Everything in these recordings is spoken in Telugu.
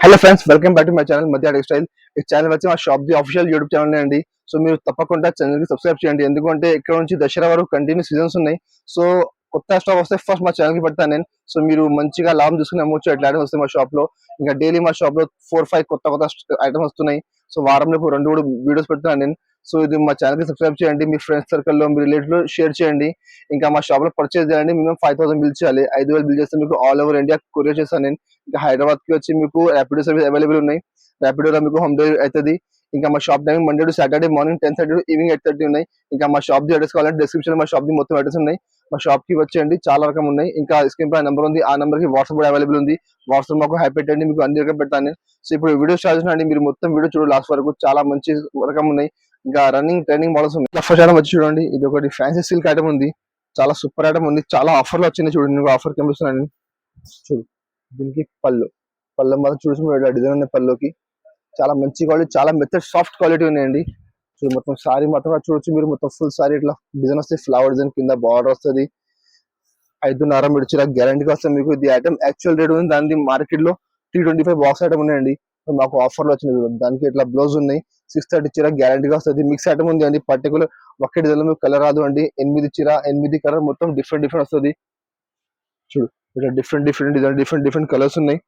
Hello friends, welcome back to my channel మధ్య టెక్స్టైల్. ఈ ఛానల్ వచ్చి మా shop the official YouTube channel అండి. సో మీరు తప్పకుండా ఛానల్ కి సబ్స్క్రైబ్ చేయండి. ఎందుకంటే ఇక్కడ నుంచి దసరా వరకు కంటిన్యూ సీజన్స్ ఉన్నాయి. సో కొత్త స్టాక్ వస్తే ఫస్ట్ మా ఛానల్ కి పెడతాను నేను. సో మీరు మంచిగా లాభం తీసుకుని అమ్మొచ్చు. అట్లా ఐటమ్స్ వస్తాయి మా షాప్ లో. ఇంకా డైలీ మా షాప్ లో 4-5 కొత్త కొత్త ఐటమ్స్ వస్తున్నాయి. సో వారంలో 2-3 వీడియోస్ పెడుతున్నాను నేను. సో ఇది మా ఛానల్ కి సబ్స్క్రైబ్ చేయండి. మీ ఫ్రెండ్స్ సర్కిల్ లో, మీ రిలేటివ్ లో షేర్ చేయండి. ఇంకా మా షాప్ లో పర్చేస్ చేయాలండి. మినిమం 5,000 బిల్ చేయాలి. 5,000 బిల్ చేస్తే మీకు ఆల్ ఓవర్ ఇండియా కొరియర్ చేస్తాను నేను. ఇంకా హైదరాబాద్ కి వచ్చి మీకు ర్యాపిడో సర్వీస్ అవైలబుల్ ఉన్నాయి. ర్యాపిడోలో మీకు హోమ్ డెలివరీ అవుతుంది. ఇంకా మా shop time Monday to Saturday morning 10:30 evening 8:30 ఉన్నాయి. ఇంకా మా షాప్ ది అడ్రస్ కావాలంటే డిస్క్రిప్షన్ మా షాప్ ది మొత్తం అడ్రస్ ఉన్నాయి. మా షాప్ కి వచ్చేయండి, చాలా రకం ఉన్నాయి. ఇంకా స్క్రీన్ పై నెంబర్ ఉంది, ఆ నెంబర్ కి వాట్సాప్ కూడా అవైలబుల్ ఉంది. వాట్సాప్ మాకు హై పెట్టండి, మీకు అన్ని రకం పెడతాను. సో ఇప్పుడు వీడియో స్టార్ట్ చేసినండి, మీరు మొత్తం వీడియో చూడండి లాస్ట్ వరకు. చాలా మంచి రకం ఉన్నాయి. ఇంకా రన్నింగ్ ట్రైనింగ్ మోడల్స్ ఉన్నాయి. ఫస్ట్ ఐటమ్ వచ్చి చూడండి, ఇది ఒకటి ఫ్యాన్సీ సిల్క్ ఐటమ్ ఉంది. చాలా సూపర్ ఐటమ్ ఉంది. చాలా ఆఫర్ లో వచ్చింది చూడండి. మీకు ఆఫర్ కనిపిస్తున్నాను చూడు. దీనికి పళ్ళు మాత్రం చూసి డిజైన్ ఉన్నాయి. పళ్ళుకి చాలా మంచి క్వాలిటీ, చాలా మెథడ్ సాఫ్ట్ క్వాలిటీ ఉన్నాయండి. సో మొత్తం సారీ మాత్రం చూడొచ్చు మీరు. మొత్తం ఫుల్ సారీ ఇట్లా డిజైన్ వస్తుంది. ఫ్లవర్ డిజైన్ కింద బార్డర్ వస్తుంది. 5.5 మిడిచిరా గ్యారంటీగా వస్తుంది మీకు. ఇది ఐటమ్ యాక్చువల్ రేట్ ఉంది, దాని మార్కెట్ లో 325 బాక్స్ ఐటమ్ ఉన్నాయండి. మాకు ఆఫర్ లో వచ్చింది. దానికి ఇట్లా బ్లౌజ్ ఉన్నాయి. 630 చీర గ్యారంటీగా వస్తుంది. మిక్స్ ఐటమ్ ఉంది అండి. పర్టికులర్ ఒకే డిజైన్ లో మీకు కలర్ రాదు అండి. 8 చీర 8 కలర్ మొత్తం డిఫరెంట్ వస్తుంది. చూడు ఇట్లా డిఫరెంట్ డిజైన్, డిఫరెంట్ కలర్స్ ఉన్నాయి.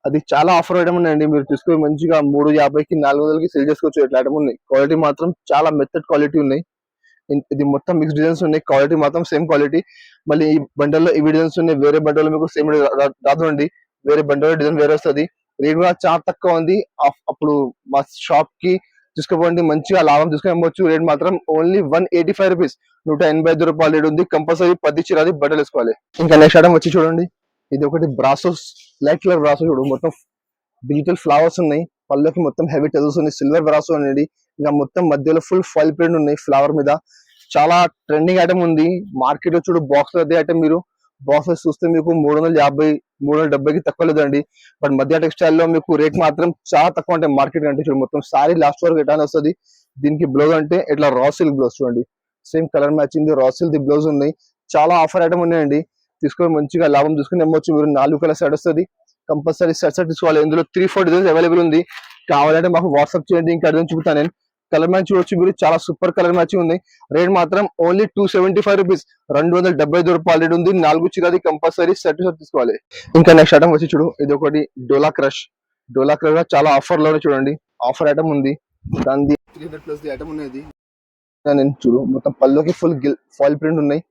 అది చాలా ఆఫర్ ఐటమ్ ఉన్నాయండి. మీరు తీసుకొని మంచిగా 350కి 400కి సేల్ చేసుకోవచ్చు. ఇట్లా ఐటమ్ ఉన్నాయి. క్వాలిటీ మాత్రం చాలా మెథడ్ క్వాలిటీ ఉన్నాయి. ఇది మొత్తం మిక్స్ డిజైన్స్ ఉన్నాయి. క్వాలిటీ మాత్రం సేమ్ క్వాలిటీ. మళ్ళీ ఈ బండల్లో ఇవి డిజైన్స్ ఉన్నాయి. వేరే బండల్లో మీకు సేమ్ రాదు అండి. వేరే బండల్లో డిజైన్ వేరే వస్తుంది. రేట్ కూడా చాలా తక్కువ ఉంది. అప్పుడు మా షాప్ కి తీసుకోపోండి, మంచిగా లాభం తీసుకొని అమ్మవచ్చు. రేట్ మాత్రం ఓన్లీ 185 రూపీస్, 185 రూపాయలు రేట్ ఉంది. కంపల్సరీ 10 చీరది బట్టలు వేసుకోవాలి. ఇంకా నెక్స్ట్ ఐటమ్ వచ్చి చూడండి, ఇది ఒకటి బ్రాసోస్ లైట్ కలర్ బ్రాసో. చూడు మొత్తం డిజిటల్ ఫ్లవర్స్ ఉన్నాయి. పళ్ళకి మొత్తం హెవీ టెజల్స్ ఉన్నాయి. సిల్వర్ బ్రాసో అనేది. ఇంకా మొత్తం మధ్యలో ఫుల్ ఫాయిల్ ప్రింట్ ఉన్నాయి ఫ్లవర్ మీద. చాలా ట్రెండింగ్ ఐటమ్ ఉంది మార్కెట్ లో. చూడు బాక్స్ లో అదే ఐటమ్ మీరు బాక్స్ చూస్తే మీకు 350, 370కి తక్కువ లేదండి. బట్ మధ్య టెక్స్టైల్ లో మీకు రేట్ మాత్రం చాలా తక్కువ ఉంటాయి మార్కెట్ అంటే. చూడు మొత్తం సారీ లాస్ట్ వరకు ఎటానే వస్తుంది. దీనికి బ్లౌజ్ అంటే ఇట్లా రా సిల్క్ బ్లౌజ్ చూడండి. Same colour matching raw silk the blouse ఉన్నాయి. చాలా ఆఫర్ ఐటమ్ ఉన్నాయండి. తీసుకొని మంచిగా లాభం తీసుకుని అమ్మవచ్చు. మీరు 4 కలర్ సెట్ వస్తుంది. కంపల్సరీ సెట్ తీసుకోవాలి. ఇందులో 3-4 డిజైన్స్ అవైలబుల్ ఉంది. కావాలంటే మాకు వాట్సాప్ చేయండి. ఇంకా డిజైన్ చూపుతాను నేను. కలర్ మ్యాచ్ చూడొచ్చు మీరు. చాలా సూపర్ కలర్ మ్యాచింగ్ ఉంది. రేట్ మాత్రం ఓన్లీ 275 రూపీస్, 275 రూపాయలు రేట్ ఉంది. 4 చీరది కంపల్సరీ సెట్ తీసుకోవాలి. ఇంకా నెక్స్ట్ ఐటమ్ వచ్చి చూడు, ఇది ఒకటి డోలా క్రష్ చాలా ఆఫర్ లోనే చూడండి. ఆఫర్ ఐటమ్ ఉంది. దాని 300+ ఐటమ్ ఉన్నది. నేను చూడు మొత్తం పళ్ళుకి ఫుల్ ఫాయిల్ ప్రింట్ ఉన్నాయి.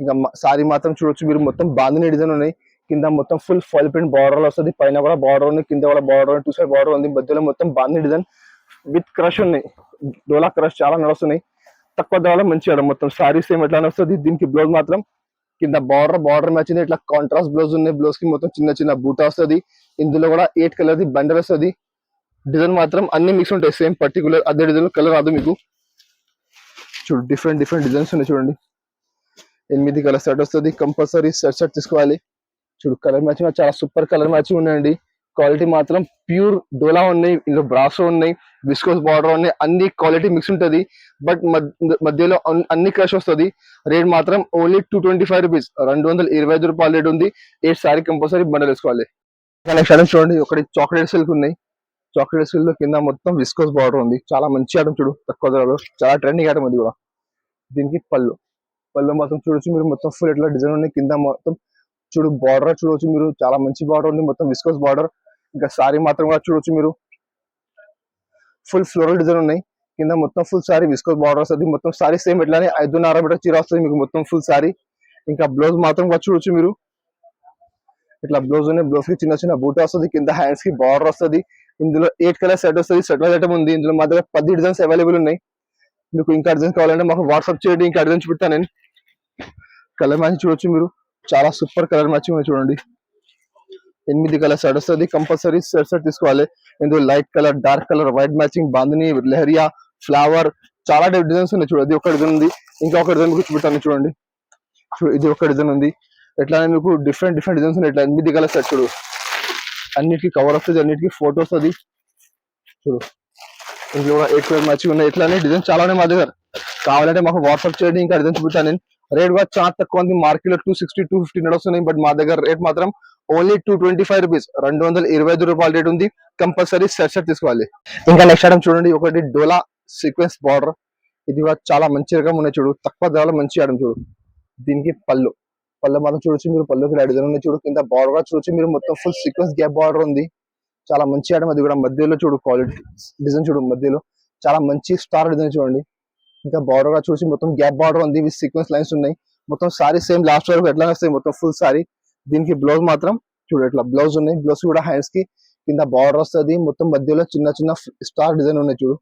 ఇంకా సారీ మాత్రం చూడొచ్చు మీరు. మొత్తం బాందిని డిజైన్ ఉన్నాయి. కింద మొత్తం ఫుల్ ఫాయిల్ ప్రింట్ బార్డర్ వస్తుంది. పైన కూడా బార్డర్ ఉంది, కింద కూడా బార్డర్, 2 సైడ్ బార్డర్ ఉంది. మధ్యలో మొత్తం బాందిని డిజైన్ విత్ క్రష్ ఉన్నాయి. డోలా క్రష్ చాలా నడుస్తున్నాయి. తక్కువ ధరలో మంచిగా మొత్తం సారీ సేమ్ ఎట్లా వస్తుంది. దీనికి బ్లౌజ్ మాత్రం కింద బార్డర్ మ్యాచ్ ఉంది. ఇట్లా కాంట్రాస్ట్ బ్లౌజ్ ఉన్నాయి. బ్లౌజ్ కి మొత్తం చిన్న బూటా వస్తుంది. ఇందులో కూడా 8 కలర్ బండల్ వస్తుంది. డిజైన్ మాత్రం అన్ని మిక్స్ ఉంటాయి. సేమ్ పర్టికులర్ అదే డిజైన్ కలర్ రాదు మీకు. చూడు డిఫరెంట్ డిజైన్స్ ఉన్నాయి చూడండి. 8 కలర్ సెట్ వస్తుంది. కంపల్సరీ సెట్ తీసుకోవాలి. చూడు కలర్ మ్యాచింగ్ చాలా సూపర్ కలర్ మ్యాచింగ్ ఉన్నాయండి. క్వాలిటీ మాత్రం ప్యూర్ డోలా ఉన్నాయి. ఇందులో బ్రాసో ఉన్నాయి, విస్కోస్ బార్డర్ ఉన్నాయి. అన్ని క్వాలిటీ మిక్స్ ఉంటుంది. బట్ మధ్యలో అన్ని క్రష్ వస్తుంది. రేట్ మాత్రం ఓన్లీ 225 రూపీస్, 225 రూపాయలు రేట్ ఉంది. 8 సారీ కంపల్సరీ బండల్ వేసుకోవాలి. నెక్స్ట్ ఐటమ్ చూడండి, ఒకటి చాక్లెట్ సిల్క్ ఉన్నాయి. చాక్లెట్ సిల్క్ లో కింద మొత్తం విస్కోస్ బార్డర్ ఉంది. చాలా మంచి ఐటమ్ చూడు, తక్కువ ధరలో. చాలా ట్రెండింగ్ ఐటమ్ అది కూడా. దీనికి పళ్ళు మొత్తం చూడొచ్చు మీరు. మొత్తం ఫుల్ ఎట్లా డిజైన్ ఉన్నాయి. కింద మొత్తం చూడు బార్డర్ చూడొచ్చు మీరు. చాలా మంచి బార్డర్ ఉంది. మొత్తం విస్కోస్ బార్డర్. ఇంకా సారీ మాత్రం కూడా చూడొచ్చు మీరు. ఫుల్ ఫ్లోరల్ డిజైన్ ఉన్నాయి. కింద మొత్తం ఫుల్ సారీ విస్కోస్ బార్డర్ వస్తుంది. మొత్తం సారీ సేమ్ ఎట్లానే 5.5 మీటర్ చీర వస్తుంది మీకు మొత్తం ఫుల్ సారీ. ఇంకా బ్లౌజ్ మాత్రం కూడా చూడొచ్చు మీరు. ఇట్లా బ్లౌజ్ ఉన్నాయి. బ్లౌజ్ కి చిన్న బూట వస్తుంది. కింద హ్యాండ్స్ కి బార్డర్ వస్తుంది. ఇందులో 8 కలర్ సెట్ వస్తుంది. సెట్ వైజ్ ఐటమ్ ఉంది. ఇందులో మా దగ్గర 10 డిజైన్స్ అవైలబుల్ ఉన్నాయి. మీకు ఇంకా డిజైన్స్ కావాలంటే మాకు వాట్సాప్ చేయండి. ఇంకా డిజైన్స్ పెడతాను నేను. కలర్ మ్యాచింగ్ చూడొచ్చు మీరు. చాలా సూపర్ కలర్ మ్యాచింగ్ ఉంది చూడండి. 8 కలర్ సెట్ వస్తుంది. కంపల్సరీ సెట్ తీసుకోవాలి. ఇందులో light colour, dark colour, white matching, Bandhani, Leheriya, flower, చాలా డిజైన్స్ ఉన్నాయి చూడండి. ఒక డిజైన్ ఉంది. ఇంకా ఒక డిజైన్ మీకు చూపెట్టాను చూడండి. ఇది ఒక డిజైన్ ఉంది. ఎట్లానే మీకు డిఫరెంట్ డిజైన్స్ ఉన్నాయి. ఇట్లా 8 కలర్ సెట్ చూడు. అన్నిటికీ కవర్ వస్తుంది, అన్నిటికీ ఫోటో వస్తుంది చూడు. ఇందులో 8 కలర్ మ్యాచింగ్ ఉన్నాయి. ఇట్లానే డిజైన్ చాలా ఉన్నాయి మా దగ్గర. కావాలంటే మాకు వాట్సాప్ చేయండి. ఇంకా డిజైన్ చూపుతాను నేను. రేట్ కూడా చాలా తక్కువ ఉంది. మార్కెట్ లో 260, 250 నడుస్తున్నాయి. బట్ మా దగ్గర రేట్ మాత్రం ఓన్లీ 225 రూపీస్, 225 రేట్ ఉంది. కంపల్సరీ సెట్ తీసుకోవాలి. ఇంకా నెక్స్ట్ ఐటమ్ చూడండి, ఒకటి డోలా సీక్వెన్స్ బార్డర్. ఇది కూడా చాలా మంచి రకం ఉన్నాయి చూడు, తక్కువ ధరలో మంచి ఐటమ్ చూడు. దీనికి పళ్ళు మాత్రం చూడొచ్చు మీరు, పళ్ళుకి డిజైన్ ఉన్నాయి చూడు. కింద బార్డర్ కూడా చూడొచ్చు మీరు, మొత్తం ఫుల్ సీక్వెన్స్ గ్యాప్ బార్డర్ ఉంది. చాలా మంచి ఐటమ్. అది కూడా మధ్యలో చూడు, క్వాలిటీ డిజైన్ చూడు, మధ్యలో చాలా మంచి స్టార్ డిజైన్ చూడండి. ఇంకా బార్డర్ గా చూసి మొత్తం గ్యాప్ బార్డర్ ఉంది, విత్ సీక్వెన్స్ లైన్స్ ఉన్నాయి. మొత్తం సారీ సేమ్ లాస్ట్ వరకు ఎట్లా వస్తాయి, మొత్తం ఫుల్ సారీ. దీనికి బ్లౌజ్ మాత్రం చూడు, ఇట్లా బ్లౌజ్ ఉన్నాయి. బ్లౌజ్ కూడా హ్యాండ్స్ కి కింద బార్డర్ వస్తుంది. మొత్తం మధ్యలో చిన్న చిన్న స్టార్ డిజైన్ ఉన్నాయి చూడు.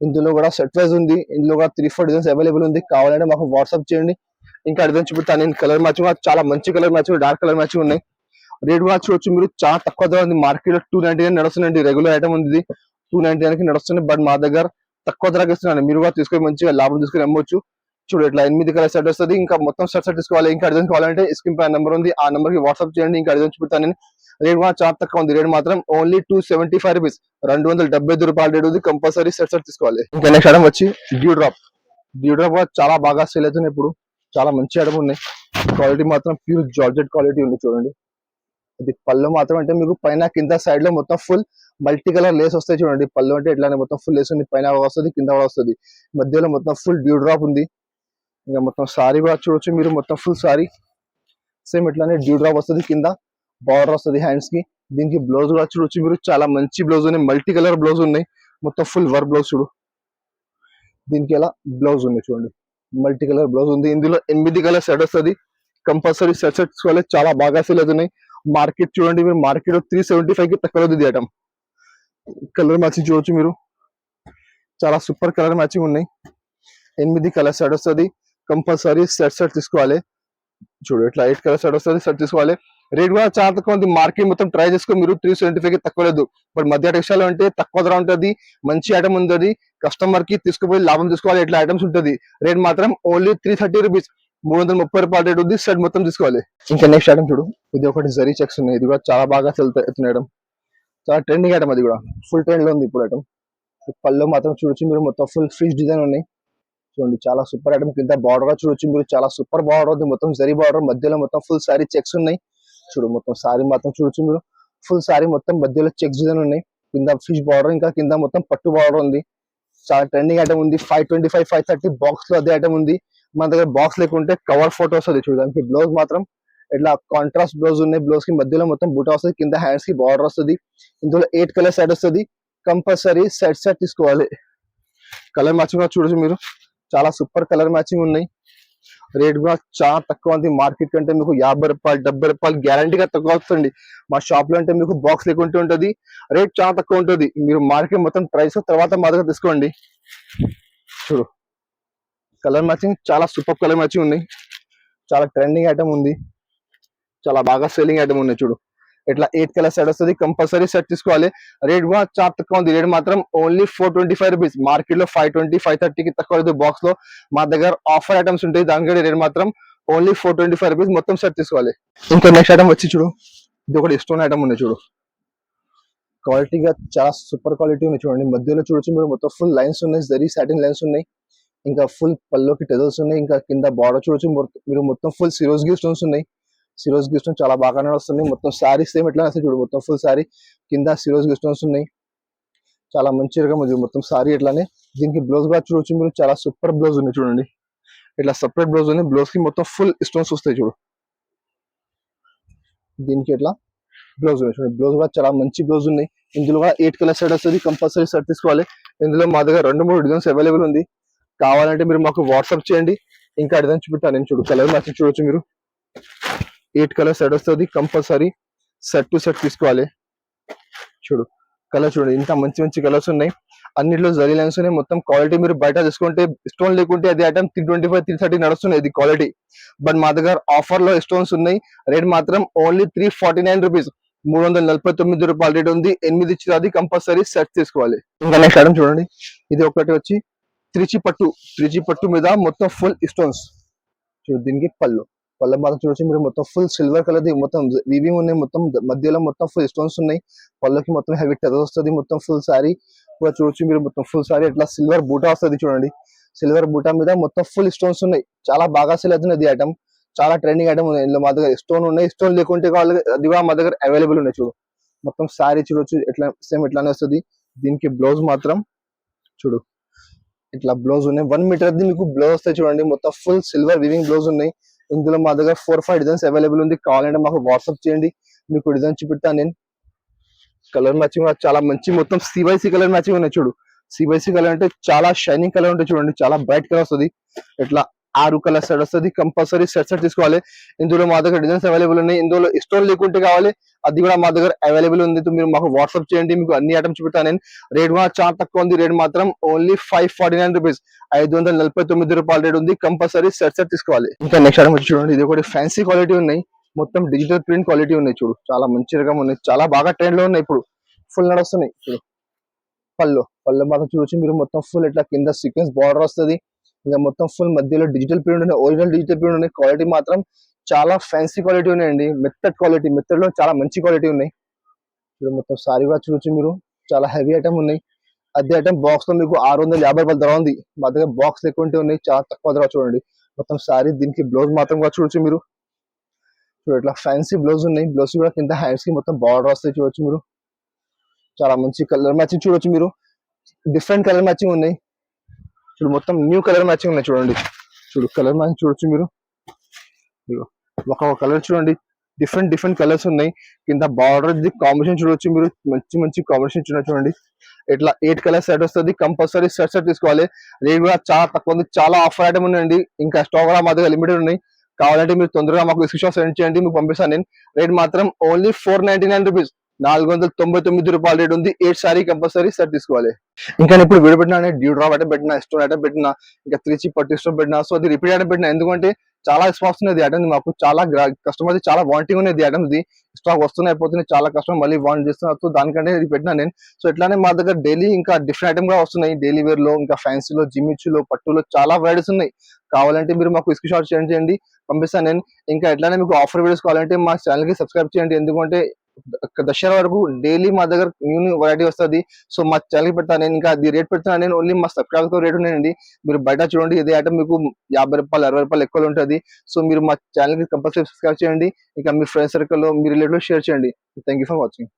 ఇందులో కూడా సెట్ వైజ్ ఉంది. ఇందులో కూడా 3-4 డిజైన్స్ అవైలబుల్ ఉంది. కావాలంటే మాకు వాట్సాప్ చేయండి. ఇంకా డిజైన్ చూపుతాను నేను. కలర్ మ్యాచింగ్ చాలా మంచి colour matching, dark colour matching ఉన్నాయి. రేట్ కూడా చూడొచ్చు మీరు, చాలా తక్కువ ధర ఉంది. మార్కెట్ లో 299 నడుస్తుంది. రెగ్యులర్ ఐటమ్ ఉంది, 299 కి నడుస్తుంది. బట్ మా దగ్గర తక్కువ ధరకి ఇస్తున్నాను. మీరు కూడా తీసుకొని మంచిగా లాభం తీసుకొని అమ్మొచ్చు. చూడు, ఇట్లా 8 కలర్ సెట్ వస్తుంది. ఇంకా మొత్తం సెట్ తీసుకోవాలి. ఇంకా డిజైన్ కావాలంటే స్క్రీన్ పై నెంబర్ ఉంది, ఆ నెంబర్ కి వాట్సాప్ చేయండి. ఇంకా డిజైన్ చూపుతాను నేను. రేట్ కూడా చాలా తక్కువ ఉంది. రేట్ మాత్రం ఓన్లీ 275 రూపీస్, 275 రూపాయల రేట్ ఉంది. కంపల్సరీ సెట్ తీసుకోవాలి. ఇంకా నెక్స్ట్ ఐటమ్ వచ్చి డ్యూ డ్రాప్ కూడా చాలా బాగా సేల్ అవుతుంది ఇప్పుడు. చాలా మంచి ఐటమ్ ఉన్నాయి. క్వాలిటీ మాత్రం ప్యూర్ జార్జెట్ క్వాలిటీ ఉంది చూడండి. ఇది పళ్ళు మాత్రం అంటే మీకు పైన కింద సైడ్ లో మొత్తం ఫుల్ మల్టీ కలర్ లేస్ వస్తాయి చూడండి. పళ్ళు అంటే ఇట్లానే మొత్తం ఫుల్ లేస్ ఉంది, పైన వస్తుంది కింద కూడా వస్తుంది. మధ్యలో మొత్తం ఫుల్ డ్యూ డ్రాప్ ఉంది. ఇంకా మొత్తం సారీ కూడా చూడొచ్చు మీరు, మొత్తం ఫుల్ సారీ సేమ్ ఇట్లానే డ్యూ డ్రాప్ వస్తుంది. కింద బార్డర్ వస్తుంది హ్యాండ్స్ కి. దీనికి బ్లౌజ్ కూడా చూడొచ్చు మీరు, చాలా మంచి బ్లౌజ్ ఉన్నాయి. మల్టీ కలర్ బ్లౌజ్ ఉన్నాయి, మొత్తం ఫుల్ వర్క్ బ్లౌజ్ చూడు. దీనికి ఎలా బ్లౌజ్ ఉంది చూడండి, మల్టీ కలర్ బ్లౌజ్ ఉంది. ఇందులో 8 కలర్ సెట్ వస్తుంది. కంపల్సరీ సెట్స్ వల్ల చాలా బాగా సేల్ అవుతున్నాయి. మార్కెట్ చూడండి మీరు, మార్కెట్ 375 కి తక్కువ ఉంది ఐటమ్. కలర్ మ్యాచింగ్ చూడొచ్చు మీరు, చాలా సూపర్ కలర్ మ్యాచింగ్ ఉన్నాయి. 8 కలర్ సెట్ వస్తుంది. కంపల్సరీ సెట్ తీసుకోవాలి. చూడు, ఇట్లా 8 కలర్ సెట్ వస్తుంది, సెట్ తీసుకోవాలి. రేట్ కూడా చాలా తక్కువ ఉంది. మార్కెట్ మొత్తం ట్రై చేసుకో మీరు, 375 కి తక్కువ లేదు. బట్ మధ్య టెక్స్టైల్ అంటే తక్కువ ధర ఉంటుంది, మంచి ఐటమ్ ఉంటుంది. కస్టమర్ కి తీసుకుపోయి లాభం తీసుకోవాలి, ఇట్లా ఐటమ్స్ ఉంటుంది. రేట్ మాత్రం ఓన్లీ 330 రూపీస్, 330 రూపాయల రేట్ ఉంది. సెట్ మొత్తం తీసుకోవాలి. ఇంకా నెక్స్ట్ ఐటమ్ చూడు, ఇది ఒకటి జరీ చెక్స్ ఉన్నాయి. ఇది కూడా చాలా బాగా అవుతున్న ఐటమ్, చాలా ట్రెండింగ్ ఐటమ్. అది కూడా ఫుల్ ట్రెండ్ లో ఉంది ఇప్పుడు ఐటమ్. పళ్ళు మాత్రం చూడొచ్చు మీరు, మొత్తం ఫుల్ ఫిష్ డిజైన్ ఉన్నాయి చూడండి. చాలా సూపర్ ఐటమ్. కింద బార్డర్ గా చూడొచ్చు మీరు, చాలా సూపర్ బార్డర్ ఉంది. మొత్తం జరీ బార్డర్, మధ్యలో మొత్తం ఫుల్ సారీ చెక్స్ ఉన్నాయి చూడు. మొత్తం సారీ మాత్రం చూడొచ్చు మీరు, ఫుల్ సారీ మొత్తం మధ్యలో చెక్స్ డిజైన్ ఉన్నాయి. కింద ఫిష్ బార్డర్, ఇంకా కింద మొత్తం పట్టు బార్డర్ ఉంది. చాలా ట్రెండింగ్ ఐటమ్ ఉంది. 525, 530 బాక్స్ లో అదే ఐటమ్ ఉంది. మన దగ్గర బాక్స్ లేకుంటే కవర్ ఫోటో వస్తుంది చూడడానికి. బ్లౌజ్ మాత్రం ఇట్లా కాంట్రాస్ట్ బ్లౌజ్ ఉన్నాయి. బ్లౌజ్ కి మధ్యలో మొత్తం బూటా వస్తుంది, కింద హ్యాండ్స్ కి బార్డర్ వస్తుంది. ఇందులో 8 కలర్ సెట్ వస్తుంది. కంపల్సరీ సెట్ తీసుకోవాలి. కలర్ మ్యాచింగ్ కూడా చూడొచ్చు మీరు, చాలా సూపర్ కలర్ మ్యాచింగ్ ఉన్నాయి. రేట్ కూడా చాలా తక్కువ ఉంది. మార్కెట్ కంటే మీకు 50 రూపాయలు 70 రూపాయలు గ్యారంటీగా తక్కువ వస్తుంది. మా షాప్ లో అంటే మీకు బాక్స్ లేకుంటే ఉంటుంది, రేట్ చాలా తక్కువ ఉంటుంది. మీరు మార్కెట్ మొత్తం ప్రైస్ తర్వాత మా దగ్గర తీసుకోండి. చూడు, కలర్ మ్యాచింగ్ చాలా సూపర్ కలర్ మ్యాచింగ్ ఉన్నాయి. చాలా ట్రెండింగ్ ఐటమ్ ఉంది, చాలా బాగా సేలింగ్ ఐటమ్ ఉన్నాయి చూడు. ఇట్లా 8 కలర్ సెట్ వస్తుంది. కంపల్సరీ సెట్ తీసుకోవాలి. రేట్ కూడా చాలా తక్కువ ఉంది. రేట్ మాత్రం ఓన్లీ 425 రూపీస్. మార్కెట్ లో 520, 530 కి తక్కువ లేదు. బాక్స్ లో మా దగ్గర ఆఫర్ ఐటమ్స్ ఉంటాయి, దానికంటే రేట్ మాత్రం ఓన్లీ 425 రూపీస్. మొత్తం సెట్ తీసుకోవాలి. ఇంకా నెక్స్ట్ ఐటమ్ వచ్చి చూడు, ఇది ఒకటి స్టోన్ ఐటమ్ ఉంది చూడు. క్వాలిటీగా చాలా సూపర్ క్వాలిటీ ఉంది చూడండి. మధ్యలో చూడొచ్చు మీరు, మొత్తం ఫుల్ లైన్స్ ఉన్నాయి, జరీ సాటిన్ లైన్స్ ఉన్నాయి. ఇంకా ఫుల్ పల్లోకి టెజల్స్ ఉన్నాయి. ఇంకా కింద బార్డర్ చూడొచ్చు మీరు, మొత్తం ఫుల్ సిరోజ్గి స్టోన్స్ ఉన్నాయి. సిరోజ్గి స్టోన్ చాలా బాగానే వస్తుంది. మొత్తం సారీ సేమ్ ఎట్లా వస్తాయి చూడు, మొత్తం ఫుల్ సారీ కింద సిరోజ్గి స్టోన్స్ ఉన్నాయి. చాలా మంచి రకం ఉంది మొత్తం సారీ. ఎట్లానే దీనికి బ్లౌజ్ కూడా చూడొచ్చు మీరు, చాలా సూపర్ బ్లౌజ్ ఉంది చూడండి. ఇట్లా సపరేట్ బ్లౌజ్ ఉంది. బ్లౌజ్ కి మొత్తం ఫుల్ స్టోన్స్ వస్తాయి చూడు. దీనికి ఎట్లా బ్లౌజ్ ఉన్నాయి చూడండి. బ్లౌజ్ కూడా చాలా మంచి బ్లౌజ్ ఉన్నాయి. ఇందులో కూడా 8 కలర్ సెట్ వస్తుంది. కంపల్సరీ సెట్ తీసుకోవాలి. ఇందులో మా దగ్గర 2-3 డిజైన్స్ అవైలబుల్ ఉంది. కావాలంటే మీరు మాకు వాట్సాప్ చేయండి. ఇంకా డిజైన్ చూపిస్తాను నేను. చూడు, కలర్ మ్యాచింగ్ చూడొచ్చు మీరు, 8 కలర్ సెట్ వస్తుంది. కంపల్సరీ సెట్ తీసుకోవాలి. చూడు, కలర్ చూడండి, ఇంత మంచి మంచి కలర్స్ ఉన్నాయి. అన్నిట్లో జరీ లైన్స్ ఉన్నాయి. మొత్తం క్వాలిటీ మీరు బయట తీసుకుంటే స్టోన్ లేకుంటే అది ఐటమ్ 325, 330 నడుస్తున్నాయి. ఇది క్వాలిటీ. బట్ మా దగ్గర ఆఫర్ లో స్టోన్స్ ఉన్నాయి. రేట్ మాత్రం ఓన్లీ 349 రూపీస్, 349 రూపాయల రేట్ ఉంది. 8 ఇచ్చేది. కంపల్సరీ సెట్ తీసుకోవాలి. ఇంకా నెక్స్ట్ ఐటమ్ చూడండి, ఇది ఒకటి వచ్చి త్రిచి పట్టు మీద మొత్తం ఫుల్ స్టోన్స్ చూడు. దీనికి పళ్ళు మాత్రం చూడొచ్చు మీరు, మొత్తం ఫుల్ సిల్వర్ కలర్ ది మొత్తం వీవింగ్ ఉన్నాయి. మొత్తం మధ్యలో మొత్తం ఫుల్ స్టోన్స్ ఉన్నాయి. పళ్ళకి మొత్తం హెవీ టెజర్ వస్తుంది. మొత్తం ఫుల్ సారీ కూడా చూడొచ్చు మీరు, మొత్తం ఫుల్ సారీ ఇట్లా సిల్వర్ బూటా వస్తుంది చూడండి. సిల్వర్ బూటా మీద మొత్తం ఫుల్ స్టోన్స్ ఉన్నాయి. చాలా బాగా సేల్ అవుతుంది ఐటమ్. చాలా ట్రెండింగ్ ఐటమ్ ఉన్నాయి. ఇందులో మా దగ్గర స్టోన్ ఉన్నాయి, స్టోన్ లేకుంటే కావాలి అది కూడా మా దగ్గర అవైలబుల్ ఉన్నాయి. చూడు మొత్తం శారీ చూడొచ్చు, ఎట్లా సేమ్ ఎట్లానే వస్తుంది. దీనికి బ్లౌజ్ మాత్రం చూడు ఇట్లా బ్లౌజ్ ఉన్నాయి. 1 మీటర్ మీకు బ్లౌజ్ వస్తాయి చూడండి. మొత్తం ఫుల్ సిల్వర్ వివింగ్ బ్లౌజ్ ఉన్నాయి. ఇందులో మా దగ్గర 4-5 డిజైన్స్ అవైలబుల్ ఉంది. కావాలంటే మాకు వాట్సాప్ చేయండి, మీకు డిజైన్ చూపిస్తాను నేను. కలర్ మ్యాచింగ్ చాలా మంచి మొత్తం సివైసీ కలర్ మ్యాచింగ్ ఉన్నాయి. చూడు సివైసీ కలర్ అంటే చాలా షైనింగ్ కలర్ ఉంటుంది చూడండి, చాలా బ్రైట్ కలర్ వస్తుంది. ఇట్లా 6 కలర్ సెట్ వస్తుంది. కంపల్సరీ సెట్ తీసుకోవాలి. ఇందులో మా దగ్గర డిజైన్స్ అవైలబుల్ ఉన్నాయి. ఇందులో స్టోన్ లేకుంటే కావాలి అది కూడా మా దగ్గర అవైలబుల్ ఉంది. మీరు మాకు వాట్సాప్ చేయండి, మీకు అన్ని ఐటమ్స్ చూపిస్తాను నేను. రేట్ కూడా చాలా తక్కువ ఉంది. రేట్ మాత్రం ఓన్లీ 549 రూపీస్, 599 రూపాయల రేట్ ఉంది. కంపల్సరీ సెట్ తీసుకోవాలి. ఇంకా నెక్స్ట్ ఐటమ్ వచ్చి చూడండి, ఇది ఒకటి ఫ్యాన్సీ క్వాలిటీ ఉన్నాయి. మొత్తం డిజిటల్ ప్రింట్ క్వాలిటీ ఉన్నాయి. చూడు చాలా మంచి రకం ఉన్నాయి, చాలా బాగా ట్రెండ్ లో ఉన్నాయి. ఇప్పుడు ఫుల్ నడుస్తున్నాయి. చూడు పళ్ళు మాత్రం చూడొచ్చు మీరు. మొత్తం ఫుల్ ఇట్లా కింద సీక్వెన్స్ బార్డర్ వస్తుంది. ఇంకా మొత్తం ఫుల్ మధ్యలో డిజిటల్ ప్రింట్ ఉన్నాయి, ఒరిజినల్ డిజిటల్ ప్రింట్ ఉన్నాయి. క్వాలిటీ మాత్రం చాలా ఫ్యాన్సీ క్వాలిటీ ఉన్నాయండి. మెత్తడ్ క్వాలిటీ, మెత్తడ్ లో చాలా మంచి క్వాలిటీ ఉన్నాయి. ఇప్పుడు మొత్తం సారీ కూడా చూడొచ్చు మీరు, చాలా హెవీ ఐటమ్ ఉన్నాయి. అదే ఐటమ్ బాక్స్ లో మీకు 650 రూపాయల ధర ఉంది. మా దగ్గర బాక్స్ లేకుంటే ఉన్నాయి, చాలా తక్కువ ధర. చూడండి మొత్తం సారీ, దీనికి బ్లౌజ్ మాత్రం కూడా చూడొచ్చు మీరు. ఇట్లా ఫ్యాన్సీ బ్లౌజ్ ఉన్నాయి. బ్లౌజ్ కూడా కింద హ్యాండ్స్ కి మొత్తం బార్డర్ వస్తాయి చూడొచ్చు మీరు. చాలా మంచి కలర్ మ్యాచింగ్ చూడొచ్చు మీరు. డిఫరెంట్ కలర్ మ్యాచింగ్ ఉన్నాయి. చూడు మొత్తం న్యూ కలర్ మ్యాచింగ్ ఉన్నాయి. చూడండి చూడు కలర్ మ్యాచింగ్ చూడొచ్చు మీరు. ఒక కలర్ చూడండి, డిఫరెంట్ కలర్స్ ఉన్నాయి. కింద బార్డర్ కాంబినేషన్ చూడొచ్చు మీరు. మంచి కాంబినేషన్ చూడండి. ఇట్లా 8 కలర్ సెట్ వస్తుంది. కంపల్సరీ సెట్ తీసుకోవాలి. రేట్ కూడా చాలా తక్కువ ఉంది. చాలా ఆఫర్ ఐటమ్ ఉన్నాయండి. ఇంకా స్టాక్ కూడా మా దగ్గర లిమిటెడ్ ఉన్నాయి. కావాలంటే మీరు తొందరగా మాకు స్క్రీన్ షాట్ సెండ్ చేయండి, మీకు పంపిస్తాను నేను. రేట్ మాత్రం ఓన్లీ 499 రూపీస్, 499 రూపాయల రేట్ ఉంది. 8 సారీ కంపల్సరీ సెట్ తీసుకోవాలి. ఇంకా నేను ఇప్పుడు వీడియో పెట్టినా, డ్యూ డ్రాప్ ఐటమ్ పెట్టినా, స్టోన్ ఐటమ్ పెట్టినా, ఇంకా 3C పట్టు స్టోన్ పెట్టినా. సో అది రిపీట్ ఐటమ్ పెట్టినా, ఎందుకంటే చాలా స్టాక్స్ ఉన్నది ఐటమ్. మాకు చాలా కస్టమర్ చాలా వాంటింగ్ ఉన్నది ఐటమ్. ఇది స్టాక్ వస్తున్నాయి అయిపోతున్నాయి, చాలా కస్టమర్ మళ్ళీ వాంట్ చేస్తున్నారు. సో దానికంటే ఇది పెట్టినా నేను. సో ఇట్లానే మా దగ్గర డైలీ ఇంకా డిఫరెంట్ ఐటమ్ కూడా వస్తున్నాయి. డైలీ వేర్ లో, ఇంకా ఫ్యాన్సీలో, జిమ్మిచ్చులో, పట్టులో చాలా వెరైటీస్ ఉన్నాయి. కావాలంటే మీరు మాకు స్క్రీన్ షాట్ సెండ్ చేయండి, పంపిస్తాను నేను. ఇంకా ఎట్లానే మీకు ఆఫర్ వీడియోస్ కావాలంటే మా ఛానల్ కి సబ్స్క్రైబ్ చేయండి, ఎందుకంటే దసరా వరకు డైలీ మా దగ్గర న్యూ వెరైటీ వస్తుంది. సో మా ఛానల్ పెడతాను నేను. ఇంకా అది రేట్ పెడతాను నేను, ఓన్లీ మా సబ్స్క్రైబర్ రేట్ ఉన్నాయండి. మీరు బయట చూడండి, ఇదే ఐటమ్ మీకు 50 రూపాయలు 60 రూపాయలు ఎక్కువ ఉంటుంది. సో మీరు మా ఛానల్ కి కంపల్సరీ సబ్స్క్రైబ్ చేయండి. ఇంకా మీ ఫ్రెండ్ సర్కిల్ లో, మీ రిలేటివ్ షేర్ చేయండి. Thank you for watching.